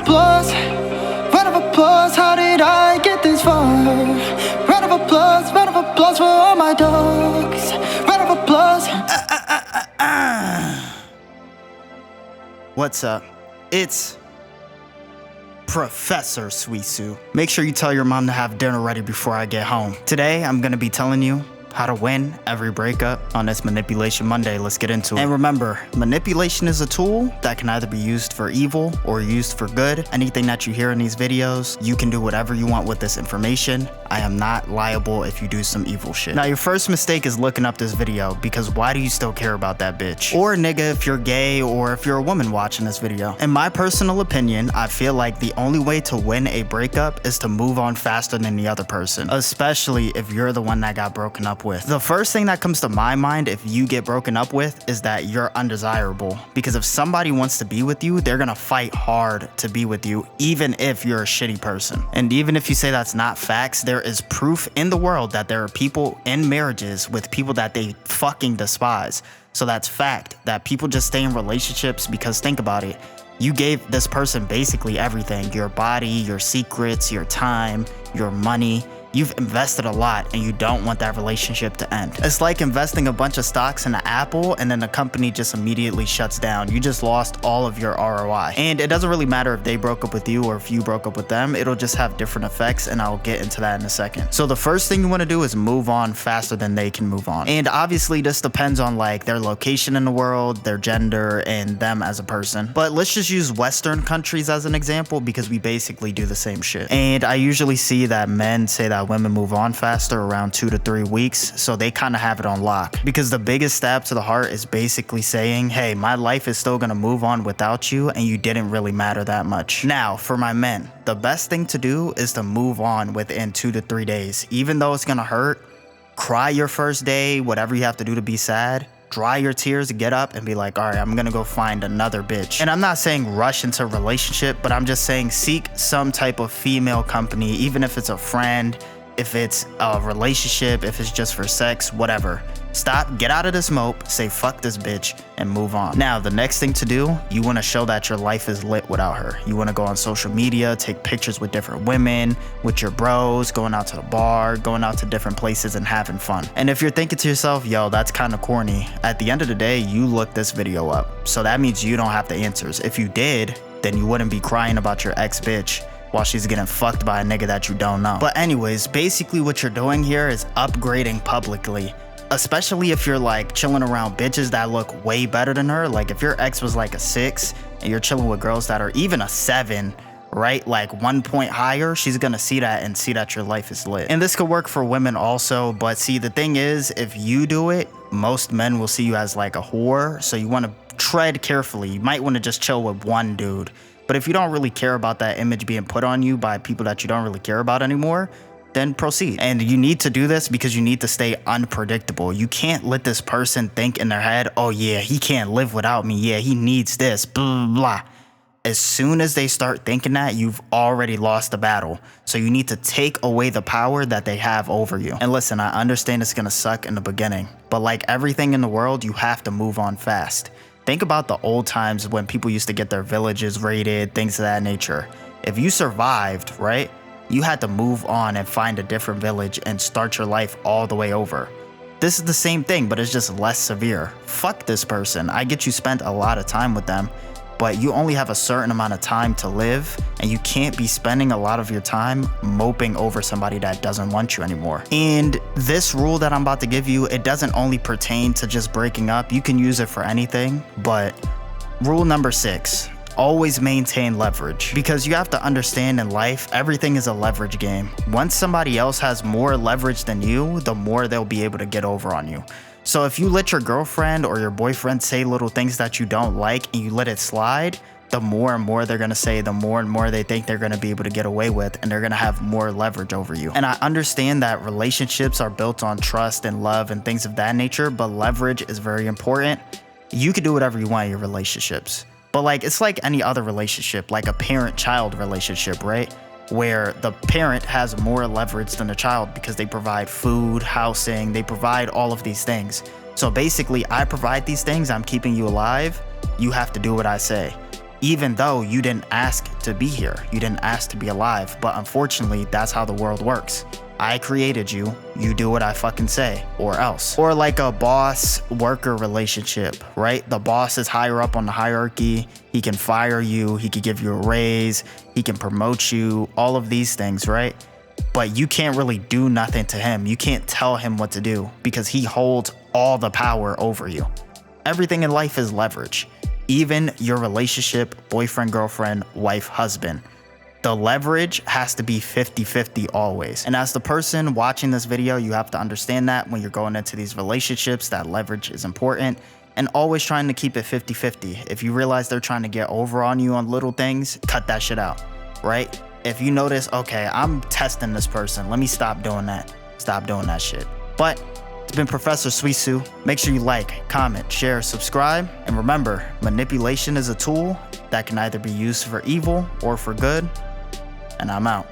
applause, round of applause. How did I get this far? Round of applause for all my dogs. Round of applause. What's up? It's Professor Suisu. Make sure you tell your mom to have dinner ready before I get home. Today, I'm gonna be telling you how to win every breakup on this Manipulation Monday. Let's get into it. And remember, manipulation is a tool that can either be used for evil or used for good. Anything that you hear in these videos, you can do whatever you want with this information. I am not liable if you do some evil shit. Now, your first mistake is looking up this video, because why do you still care about that bitch? Or nigga if you're gay, or if you're a woman watching this video. In my personal opinion, I feel like the only way to win a breakup is to move on faster than the other person, especially if you're the one that got broken up with. The first thing that comes to my mind if you get broken up with is that you're undesirable, because if somebody wants to be with you, they're gonna fight hard to be with you, even if you're a shitty person. And even if you say that's not facts, there is proof in the world that there are people in marriages with people that they fucking despise. So that's fact, that people just stay in relationships because, think about it, you gave this person basically everything: your body, your secrets, your time, your money. You've invested a lot and you don't want that relationship to end. It's like investing a bunch of stocks in an Apple and then the company just immediately shuts down. You just lost all of your ROI. And it doesn't really matter if they broke up with you or if you broke up with them. It'll just have different effects, and I'll get into that in a second. So the first thing you want to do is move on faster than they can move on. And obviously this depends on like their location in the world, their gender, and them as a person. But let's just use Western countries as an example, because we basically do the same shit. And I usually see that men say that women move on faster around 2 to 3 weeks, so they kind of have it on lock. Because the biggest stab to the heart is basically saying, hey, my life is still gonna move on without you, and you didn't really matter that much. Now, for my men, the best thing to do is to move on within 2 to 3 days. Even though it's gonna hurt, cry your first day, whatever you have to do to be sad. Dry your tears, get up and be like, all right, I'm gonna go find another bitch. And I'm not saying rush into a relationship, but I'm just saying seek some type of female company, even if it's a friend, if it's a relationship, if it's just for sex, whatever. Stop, get out of this mope, say fuck this bitch, and move on. Now, the next thing to do, you wanna show that your life is lit without her. You wanna go on social media, take pictures with different women, with your bros, going out to the bar, going out to different places and having fun. And if you're thinking to yourself, yo, that's kinda corny, at the end of the day, you looked this video up. So that means you don't have the answers. If you did, then you wouldn't be crying about your ex bitch while she's getting fucked by a nigga that you don't know. But anyways, basically what you're doing here is upgrading publicly. Especially if you're like chilling around bitches that look way better than her. Like if your ex was like a 6 and you're chilling with girls that are even a 7, right? Like 1 point higher, she's gonna see that and see that your life is lit. And this could work for women also, but see, the thing is, if you do it, most men will see you as like a whore. So you wanna tread carefully. You might wanna just chill with one dude. But if you don't really care about that image being put on you by people that you don't really care about anymore, then proceed. And you need to do this because you need to stay unpredictable. You can't let this person think in their head, oh yeah, he can't live without me. Yeah, he needs this, blah, blah, blah. As soon as they start thinking that, you've already lost the battle. So you need to take away the power that they have over you. And listen, I understand it's gonna suck in the beginning, but like everything in the world, you have to move on fast. Think about the old times when people used to get their villages raided, things of that nature. If you survived, right, you had to move on and find a different village and start your life all the way over. This is the same thing, but it's just less severe. Fuck this person. I get you spent a lot of time with them, but you only have a certain amount of time to live, and you can't be spending a lot of your time moping over somebody that doesn't want you anymore. And this rule that I'm about to give you, it doesn't only pertain to just breaking up. You can use it for anything, but rule number 6, always maintain leverage. Because you have to understand, in life, everything is a leverage game. Once somebody else has more leverage than you, the more they'll be able to get over on you. So if you let your girlfriend or your boyfriend say little things that you don't like and you let it slide, the more and more they're gonna say, the more and more they think they're gonna be able to get away with, and they're gonna have more leverage over you. And I understand that relationships are built on trust and love and things of that nature, but leverage is very important. You can do whatever you want in your relationships, but like it's like any other relationship, like a parent-child relationship, right? Where the parent has more leverage than the child because they provide food, housing, they provide all of these things. So basically, I provide these things, I'm keeping you alive, you have to do what I say. even though you didn't ask to be here, you didn't ask to be alive. But unfortunately, that's how the world works. I created you, you do what I fucking say, or else. Or like a boss-worker relationship, right? The boss is higher up on the hierarchy, he can fire you, he could give you a raise, he can promote you, all of these things, right? But you can't really do nothing to him. You can't tell him what to do because he holds all the power over you. Everything in life is leverage. Even your relationship, boyfriend, girlfriend, wife, husband. The leverage has to be 50-50 always. And as the person watching this video, you have to understand that when you're going into these relationships, that leverage is important, and always trying to keep it 50-50. If you realize they're trying to get over on you on little things, cut that shit out, right? If you notice, okay, I'm testing this person, let me stop doing that. Stop doing that shit. But it's been Professor Suisu. Make sure you like, comment, share, subscribe, and remember, manipulation is a tool that can either be used for evil or for good. And I'm out.